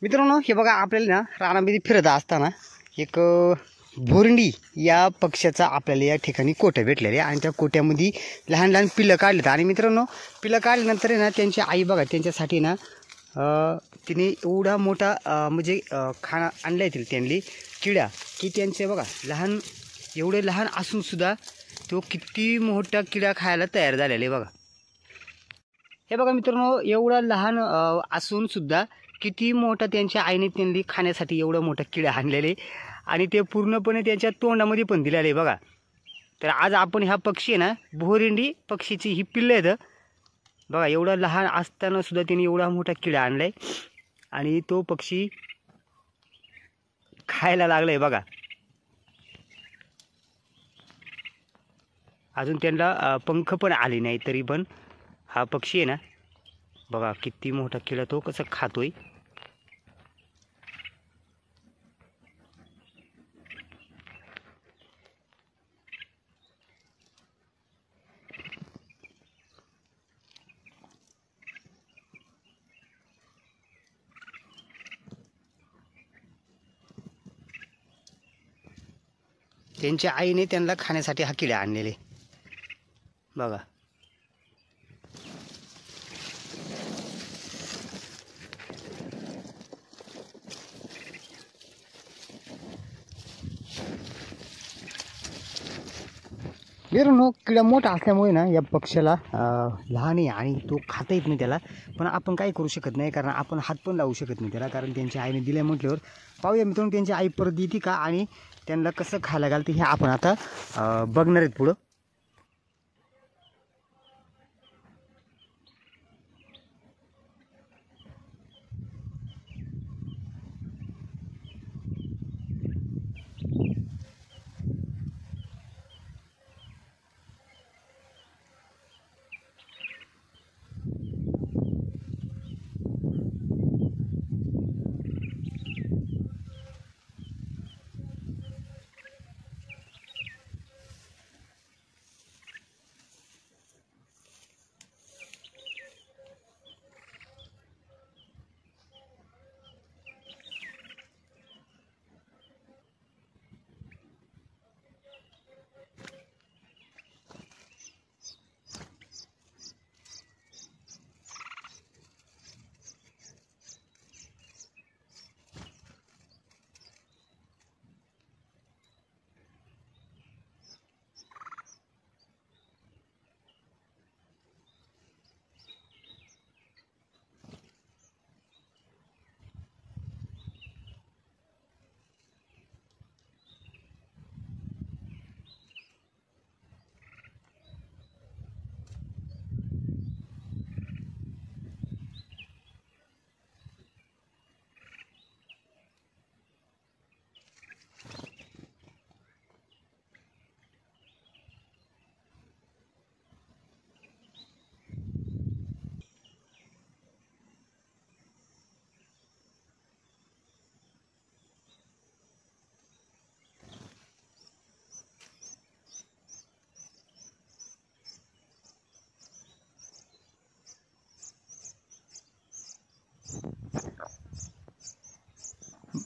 मित्रांनो, हे बघा आपल्याला ना रानामध्ये फिरत असताना एक भोरंडी या पक्ष्याचा आपल्याला या ठिकाणी कोटा भेटलेले आणि त्या कोट्यामध्ये लहान लहान पिल्लं काढलेत. आणि मित्रांनो, पिल्लं काढल्यानंतर ना त्यांची आई बघा त्यांच्यासाठी ना तिने एवढा मोठा म्हणजे खाना आणला येतील त्यांनी किडा की त्यांचे बघा लहान एवढे लहान असून सुद्धा तो किती मोठा किडा खायला तयार झालेला आहे बघा. हे बघा मित्रांनो, एवढा लहान असून सुद्धा किती मोठा त्यांच्या आईने त्यांनी खाण्यासाठी एवढा मोठा किडा आणलेले आणि ते पूर्णपणे त्यांच्या तोंडामध्ये पण दिलेले आहे बघा. तर आज आपण ह्या पक्षी आहे ना भोरिंडी पक्षीची ही पिल्लं आहेत बघा. एवढा लहान असताना सुद्धा त्यांनी एवढा मोठा किडा आणलाय आणि तो पक्षी खायला लागलाय बघा. अजून त्यांना पंख पण आले नाही तरी पण हा पक्षी आहे ना बघा किती मोठा किडा तो कसं खातोय. त्यांच्या आईने त्यांना खाण्यासाठी हा किडा आणलेले बघा. मित्रांनो, किडा मोठा असल्यामुळे ना या पक्ष्याला लहान आहे आणि तो खाता येत नाही त्याला. पण आपण काही करू शकत नाही कारण आपण हात पण लावू शकत नाही त्याला, कारण त्यांच्या आईने दिल्या म्हटल्यावर. पाहूया मित्रांनो त्यांची आई परत येते का आणि त्यांना कसं खायला घालते हे आपण आता बघणार आहेत पुढं.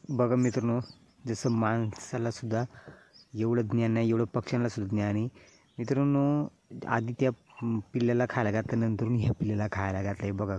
बघा मित्रांनो, जसं माणसाला सुद्धा एवढं ज्ञान नाही एवढं पक्ष्यांना सुद्धा ज्ञान आहे मित्रांनो. आधी त्या पिल्ल्याला खायला घातलं, नंतर ह्या पिल्ल्याला खायला घातलंय बघा.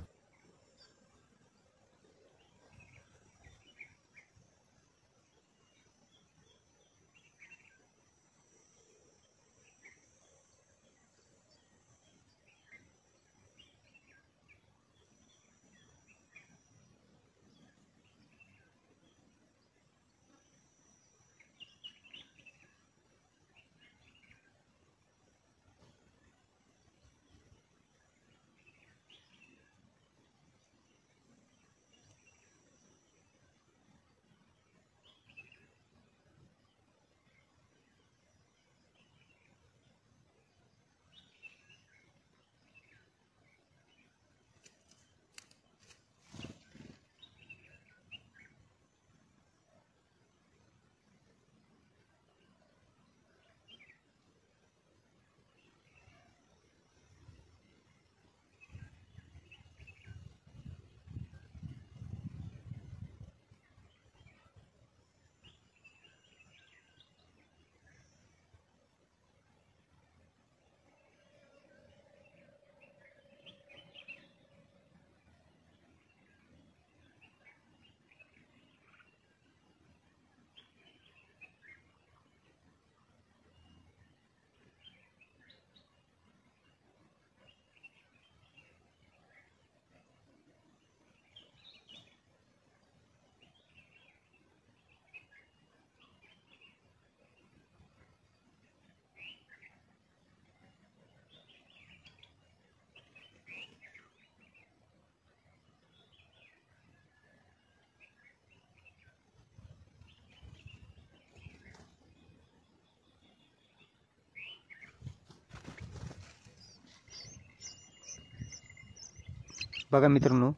बघा मित्रांनो,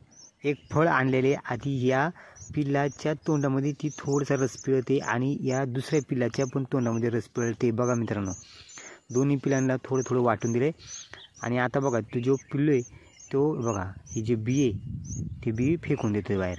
एक फळ आणलेले आधी या पिल्लाच्या तोंडामध्ये ती थोडासा रस पिळते आणि या दुसऱ्या पिल्लाच्या पण तोंडामध्ये रस पिळते. बघा मित्रांनो, दोन्ही पिल्लांना थोडं थोडं वाटून दिले. आणि आता बघा तो जो पिल्लू आहे तो बघा ही जी बी आहे ती बी फेकून देतो बाहेर.